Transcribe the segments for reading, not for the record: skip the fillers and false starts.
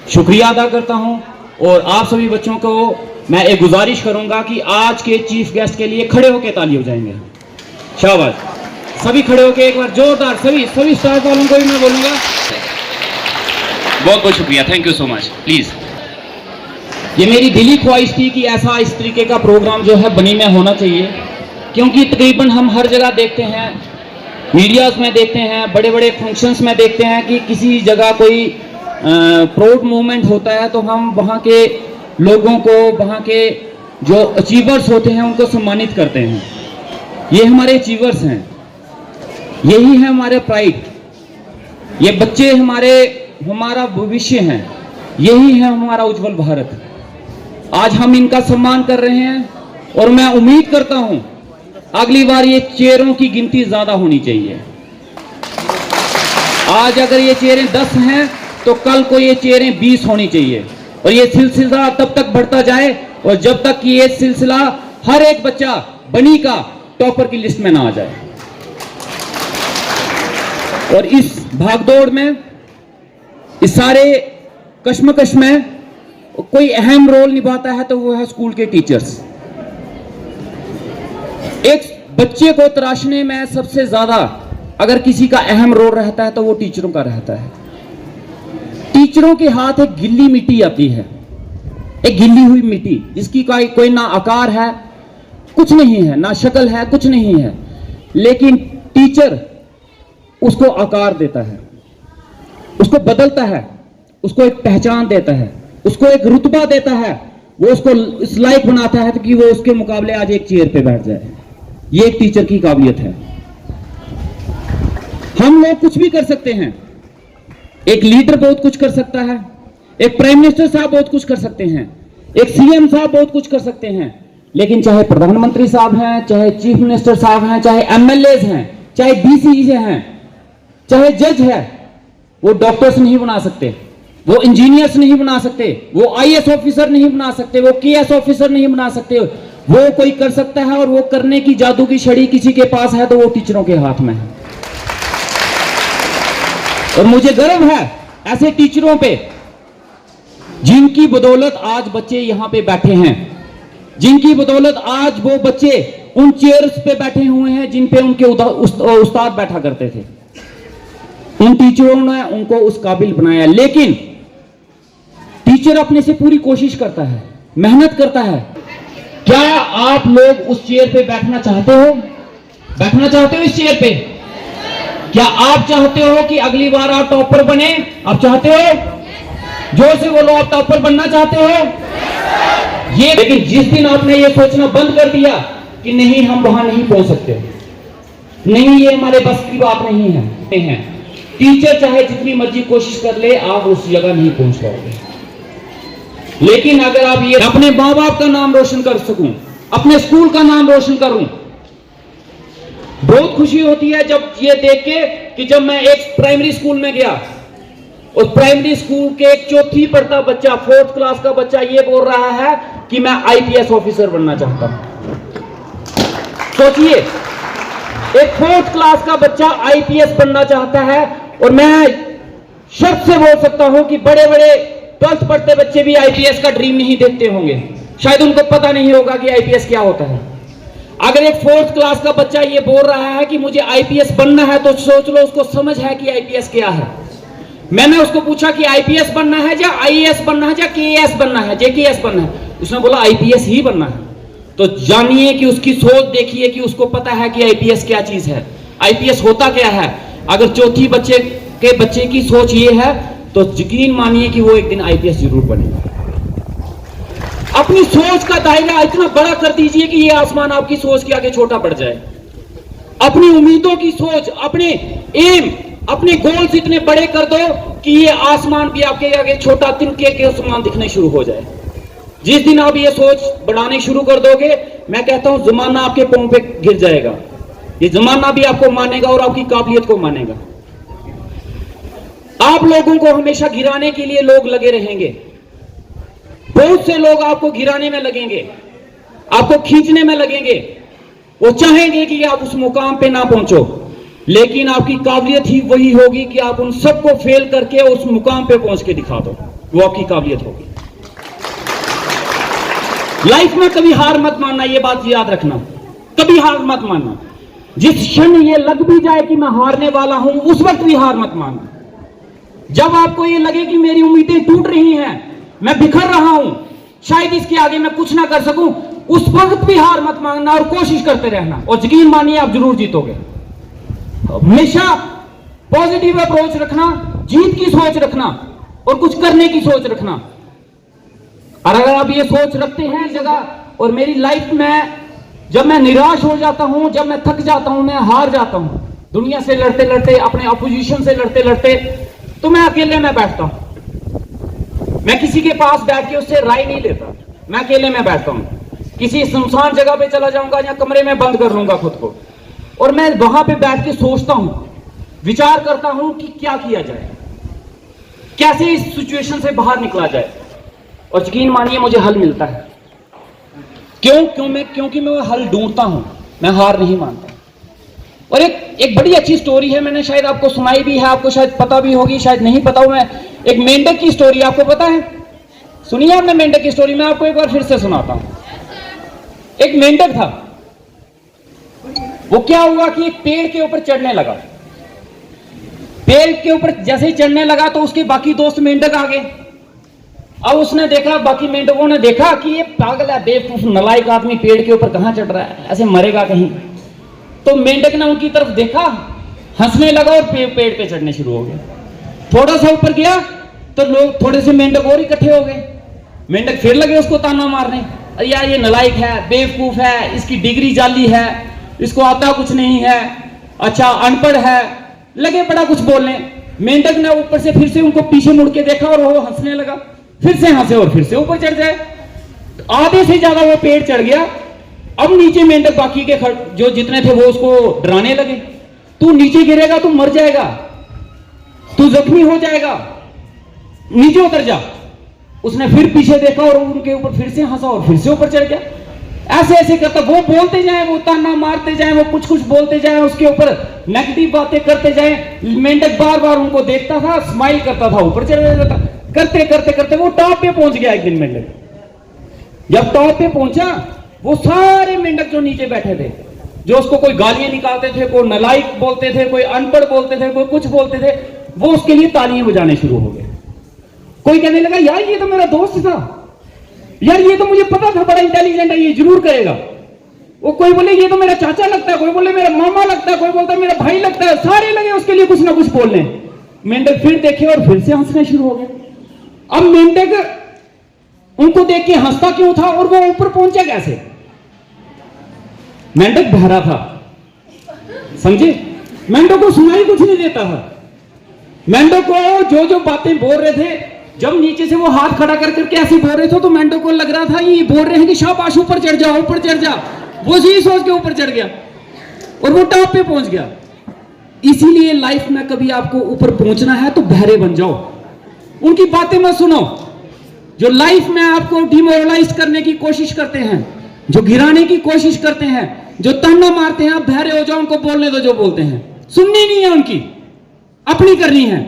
शुक्रिया अदा करता हूं और आप सभी बच्चों को मैं एक गुजारिश करूंगा कि आज के चीफ गेस्ट के लिए खड़े होकर ताली बजाएंगे। शाबाश, सभी खड़े होकर एक बार जोरदार, सभी स्टाफ वालों को भी मैं बोलूंगा बहुत बहुत शुक्रिया, thank you so much. Please, ये मेरी दिली ख्वाहिश थी कि ऐसा इस तरीके का प्रोग्राम जो है बनी में होना चाहिए, क्योंकि तकरीबन हम हर जगह देखते हैं, मीडियाज में देखते हैं, बड़े बड़े फंक्शंस में देखते हैं कि किसी जगह कोई प्राउड मूवमेंट होता है तो हम वहाँ के लोगों को, वहाँ के जो अचीवर्स होते हैं उनको सम्मानित करते हैं। ये हमारे अचीवर्स हैं, यही है हमारे प्राइड, ये बच्चे हमारा भविष्य हैं, यही है हमारा उज्जवल भारत। आज हम इनका सम्मान कर रहे हैं और मैं उम्मीद करता हूं अगली बार ये चेयरों की गिनती ज्यादा होनी चाहिए। आज अगर ये चेयरें 10 हैं तो कल को ये चेयरें 20 होनी चाहिए और ये सिलसिला तब तक बढ़ता जाए और जब तक कि ये सिलसिला हर एक बच्चा बनी का टॉपर की लिस्ट में ना आ जाए। और इस भागदौड़ में, इस सारे कश्मकश में कोई अहम रोल निभाता है तो वो है स्कूल के टीचर्स। एक बच्चे को तराशने में सबसे ज्यादा अगर किसी का अहम रोल रहता है तो वो टीचरों का रहता है। टीचरों के हाथ एक गिल्ली मिट्टी आती है, एक गिल्ली हुई मिट्टी जिसकी कोई ना आकार है, कुछ नहीं है, ना शक्ल है, कुछ नहीं है, लेकिन टीचर उसको आकार देता है, उसको बदलता है, उसको एक पहचान देता है, उसको एक रुतबा देता है, वो उसको इस लायक बनाता है कि वो उसके मुकाबले आज एक चेयर पे बैठ जाए। ये एक टीचर की काबिलियत है। हम लोग कुछ भी कर सकते हैं, एक लीडर बहुत कुछ कर सकता है, एक प्राइम मिनिस्टर साहब बहुत कुछ कर सकते हैं, एक सीएम साहब बहुत कुछ कर सकते हैं, लेकिन चाहे प्रधानमंत्री साहब हैं, चाहे चीफ मिनिस्टर साहब हैं, चाहे एमएलए हैं, चाहे डीसी हैं, चाहे जज है, वो डॉक्टर्स नहीं बना सकते, वो इंजीनियर्स नहीं बना सकते, वो आईएएस ऑफिसर नहीं बना सकते, वो केएस ऑफिसर नहीं बना सकते। वो कोई कर सकता है और वो करने की जादू की छड़ी किसी के पास है तो वो टीचरों के हाथ में है। और मुझे गर्व है ऐसे टीचरों पे जिनकी बदौलत आज बच्चे यहां पे बैठे हैं, जिनकी बदौलत आज वो बच्चे उन चेयर्स पे बैठे हुए हैं जिन पे उनके उस्ताद बैठा करते थे। उन टीचरों ने उनको उस काबिल बनाया। लेकिन टीचर अपने से पूरी कोशिश करता है, मेहनत करता है। क्या आप लोग उस चेयर पे बैठना चाहते हो? बैठना चाहते हो इस चेयर पे? क्या आप चाहते हो कि अगली बार आप टॉपर बने? आप चाहते हो? जोर से बोलो, आप टॉपर बनना चाहते हो? ये लेकिन जिस दिन आपने ये सोचना बंद कर दिया कि नहीं हम वहां नहीं पहुंच सकते, नहीं ये हमारे बस की बात नहीं है, टीचर चाहे जितनी मर्जी कोशिश कर ले आप उस जगह नहीं पहुंच पाओगे। लेकिन अगर आप ये अपने मां बाप का नाम रोशन कर सकूं, अपने स्कूल का नाम रोशन करूं, बहुत खुशी होती है जब ये देख के कि जब मैं एक प्राइमरी स्कूल में गया, उस प्राइमरी स्कूल के एक चौथी पढ़ता बच्चा, 4th क्लास का बच्चा ये बोल रहा है कि मैं आईपीएस ऑफिसर बनना चाहता हूं। सोचिए, एक 4th क्लास का बच्चा आईपीएस बनना चाहता है और मैं शर्त से बोल सकता हूं कि बड़े बड़े 12th पढ़ते बच्चे भी आईपीएस का ड्रीम नहीं देखते होंगे, शायद उनको पता नहीं होगा कि आईपीएस क्या होता है। अगर एक 4th क्लास का बच्चा ये बोल रहा है कि मुझे आईपीएस बनना है तो सोच लो उसको समझ है कि आईपीएस क्या है। मैंने उसको पूछा कि आईपीएस बनना है या आईएएस बनना है या केएएस बनना है, जेकेएस बनना है? उसने बोला आईपीएस ही बनना है। तो जानिए कि उसकी सोच देखिए कि उसको पता है कि आईपीएस क्या चीज है, आईपीएस होता क्या है। अगर चौथी बच्चे की सोच ये है तो यकीन मानिए कि वो एक दिन आईपीएस जरूर बनेगा। अपनी सोच का दायरा इतना बड़ा कर दीजिए कि ये आसमान आपकी सोच के आगे छोटा पड़ जाए। अपनी उम्मीदों की सोच, अपने एम, अपने गोल्स इतने बड़े कर दो कि ये आसमान भी आपके आगे छोटा, तिनके के समान दिखने शुरू हो जाए। जिस दिन आप ये सोच बढ़ाने शुरू कर दोगे, मैं कहता हूं जमाना आपके पांव पे गिर जाएगा। ये जमाना भी आपको मानेगा और आपकी काबिलियत को मानेगा। आप लोगों को हमेशा गिराने के लिए लोग लगे रहेंगे, बहुत से लोग आपको गिराने में लगेंगे, आपको खींचने में लगेंगे। वो चाहेंगे कि आप उस मुकाम पे ना पहुंचो, लेकिन आपकी काबिलियत ही वही होगी कि आप उन सबको फेल करके उस मुकाम पे पहुंच के दिखा दो। वो आपकी काबिलियत होगी। लाइफ में कभी हार मत मानना, ये बात याद रखना, कभी हार मत मानना। जिस क्षण ये लग भी जाए कि मैं हारने वाला हूं, उस वक्त भी हार मत मानना। जब आपको ये लगे कि मेरी उम्मीदें टूट रही हैं, मैं बिखर रहा हूं, शायद इसके आगे मैं कुछ ना कर सकूं, उस वक्त भी हार मत मानना और कोशिश करते रहना, और यकीन मानिए आप जरूर जीतोगे। हमेशा पॉजिटिव अप्रोच रखना, जीत की सोच रखना और कुछ करने की सोच रखना। और अगर आप ये सोच रखते हैं जगह, और मेरी लाइफ में जब मैं निराश हो जाता हूं, जब मैं थक जाता हूं, मैं हार जाता हूं, दुनिया से लड़ते लड़ते, अपने अपोजिशन से लड़ते लड़ते, तो मैं अकेले में बैठता हूं। मैं किसी के पास बैठ के उससे राय नहीं लेता, मैं अकेले में बैठता हूं। किसी सुनसान जगह पे चला जाऊंगा या कमरे में बंद कर लूंगा खुद को, और मैं वहां पे बैठ के सोचता हूं, विचार करता हूं कि क्या किया जाए, कैसे इस सिचुएशन से बाहर निकला जाए। और यकीन मानिए मुझे हल मिलता है। क्योंकि मैं वो हल ढूंढता हूं, मैं हार नहीं मानता। और एक बड़ी अच्छी स्टोरी है, मैंने शायद आपको सुनाई भी है, आपको शायद पता भी होगी, शायद नहीं पता हो। मैं एक मेंढक की स्टोरी, आपको पता है, सुनिए आपने मेंढक की स्टोरी, मैं आपको एक बार फिर से सुनाता हूं। एक मेंढक था, वो क्या हुआ कि एक पेड़ के ऊपर चढ़ने लगा। पेड़ के ऊपर जैसे ही चढ़ने लगा तो उसके बाकी दोस्त मेंढक आ गए। अब उसने देखा, बाकी मेंढकों ने देखा कि ये पागल है, बेवकूफ नलायक आदमी पेड़ के ऊपर कहां चढ़ रहा है, ऐसे मरेगा कहीं। तो मेंढक ने उनकी तरफ देखा, हंसने लगा और पेड़ पे चढ़ने शुरू हो गया। थोड़ा सा ऊपर गया तो लोग, थोड़े से मेंढक और इकट्ठे हो गए। मेंढक फिर लगे उसको ताना मारने, अरे यार ये नलायक है, बेवकूफ है, इसकी डिग्री जाली है, इसको आता कुछ नहीं है, अच्छा अनपढ़ है, लगे बड़ा कुछ बोलने। मेंढक ने ऊपर से फिर से उनको पीछे मुड़ के देखा और वो हंसने लगा, फिर से हंसे और फिर से ऊपर चढ़ जाए। आधे से ज्यादा वो पेड़ चढ़ गया। अब नीचे मेंढक बाकी के जो जितने थे वो उसको डराने लगे, तू नीचे गिरेगा, तू मर जाएगा, तू जख्मी हो जाएगा, नीचे उतर जा। उसने फिर पीछे देखा और उनके ऊपर फिर से हंसा और फिर से ऊपर चढ़ गया। ऐसे ऐसे करता, वो बोलते जाए, वो ताना मारते जाए, वो कुछ कुछ बोलते जाए, उसके ऊपर नेगेटिव बातें करते जाए। मेंढक बार बार उनको देखता था, स्माइल करता था, ऊपर चढ़ जाता। करते करते करते वो टॉप पे पहुंच गया। एक दिन मेंढक जब टॉप पे पहुंचा, वो सारे मेंढक जो नीचे बैठे थे, जो उसको कोई गालियां निकालते थे, कोई नलायक बोलते थे, कोई अनपढ़ बोलते थे, कोई कुछ बोलते थे, वो उसके लिए तालियां बजाने शुरू हो गए। कोई कहने लगा, यार ये तो मेरा दोस्त था, यार ये तो मुझे पता था बड़ा इंटेलिजेंट है, ये जरूर करेगा। वो कोई बोले ये तो मेरा चाचा लगता है, कोई बोले मेरा मामा लगता है, कोई बोलता है मेरा भाई लगता है, सारे लगे उसके लिए कुछ ना कुछ बोलने। मेंढक फिर देखे और फिर से हंसने शुरू हो गए। अब मेंढक उनको देख के हंसता क्यों था और वो ऊपर पहुंचा कैसे? मेंढक बहरा था, समझे? मेंढक को सुनाई कुछ नहीं देता था। मेंढक को जो जो बातें बोल रहे थे, जब नीचे से वो हाथ खड़ा कर करके ऐसे बोल रहे थे, तो मेंढक को लग रहा था ये बोल रहे हैं कि शाबाश ऊपर चढ़ जा, ऊपर चढ़ जा। वो यही सोच के ऊपर चढ़ गया और वो टॉप पे पहुंच गया। इसीलिए लाइफ में कभी आपको ऊपर पहुंचना है तो बहरे बन जाओ, उनकी बातें मत सुनो। जो लाइफ में आपको डिमोरलाइज करने की कोशिश करते हैं, जो गिराने की कोशिश करते हैं, जो ताना मारते हैं, आप बहरे हो जाओ, उनको बोलने दो जो बोलते हैं। सुननी नहीं है उनकी, अपनी करनी है।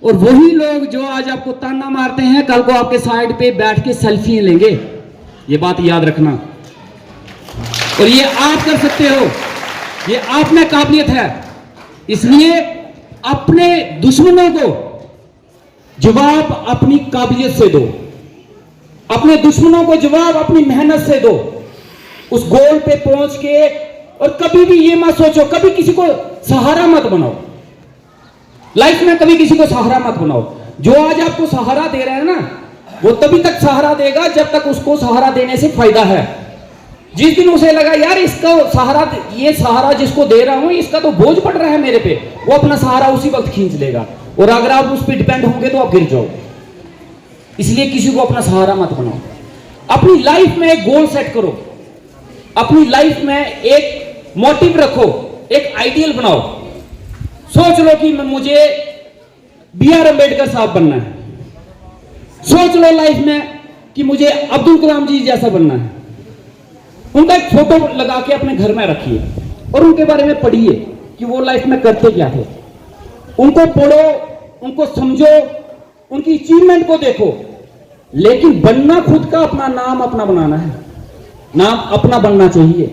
और वही लोग जो आज आपको ताना मारते हैं, कल को आपके साइड पे बैठ के सेल्फी लेंगे। ये बात याद रखना। और ये आप कर सकते हो, ये आप में काबिलियत है। इसलिए अपने दुश्मनों को जवाब अपनी काबिलियत से दो, अपने दुश्मनों को जवाब अपनी मेहनत से दो, उस गोल पे पहुंच के। और कभी भी ये मत सोचो, कभी किसी को सहारा मत बनाओ। लाइफ में कभी किसी को सहारा मत बनाओ। जो आज आपको सहारा दे रहा है ना, वो तभी तक सहारा देगा जब तक उसको सहारा देने से फायदा है। जिस दिन उसे लगा यार इसका सहारा, ये सहारा जिसको दे रहा हूं इसका तो बोझ पड़ रहा है मेरे पे, वो अपना सहारा उसी वक्त खींच लेगा। और अगर आप उस पर डिपेंड होंगे तो आप गिर जाओ। इसलिए किसी को अपना सहारा मत बनाओ। अपनी लाइफ में एक गोल सेट करो, अपनी लाइफ में एक मोटिव रखो, एक आइडियल बनाओ। सोच लो कि मुझे B.R. अम्बेडकर साहब बनना है। सोच लो लाइफ में कि मुझे अब्दुल कलाम जी जैसा बनना है। उनका एक फोटो लगा के अपने घर में रखिए और उनके बारे में पढ़िए कि वो लाइफ में करते क्या थे। उनको पढ़ो, उनको समझो, उनकी अचीवमेंट को देखो, लेकिन बनना खुद का, अपना नाम अपना बनाना है, नाम अपना बनना चाहिए।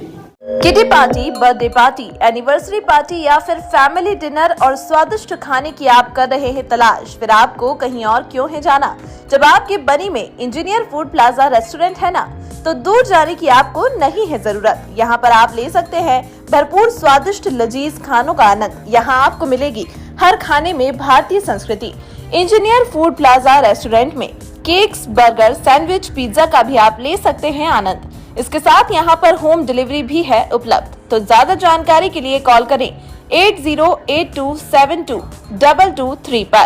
Kitty party, birthday party, anniversary party या फिर फैमिली डिनर और स्वादिष्ट खाने की आप कर रहे हैं तलाश, फिर आपको कहीं और क्यों है जाना। जब आपके बनी में इंजीनियर फूड प्लाजा रेस्टोरेंट है ना, तो दूर जाने की आपको नहीं है जरूरत। यहाँ पर आप ले सकते हैं भरपूर स्वादिष्ट लजीज खानों का आनंद। यहाँ आपको मिलेगी हर खाने में भारतीय संस्कृति। इंजीनियर फूड प्लाजा रेस्टोरेंट में केक्स, बर्गर, सैंडविच, पिज्जा का भी आप ले सकते हैं आनंद। इसके साथ यहाँ पर होम डिलीवरी भी है उपलब्ध। तो ज्यादा जानकारी के लिए कॉल करें 8082722223 पर।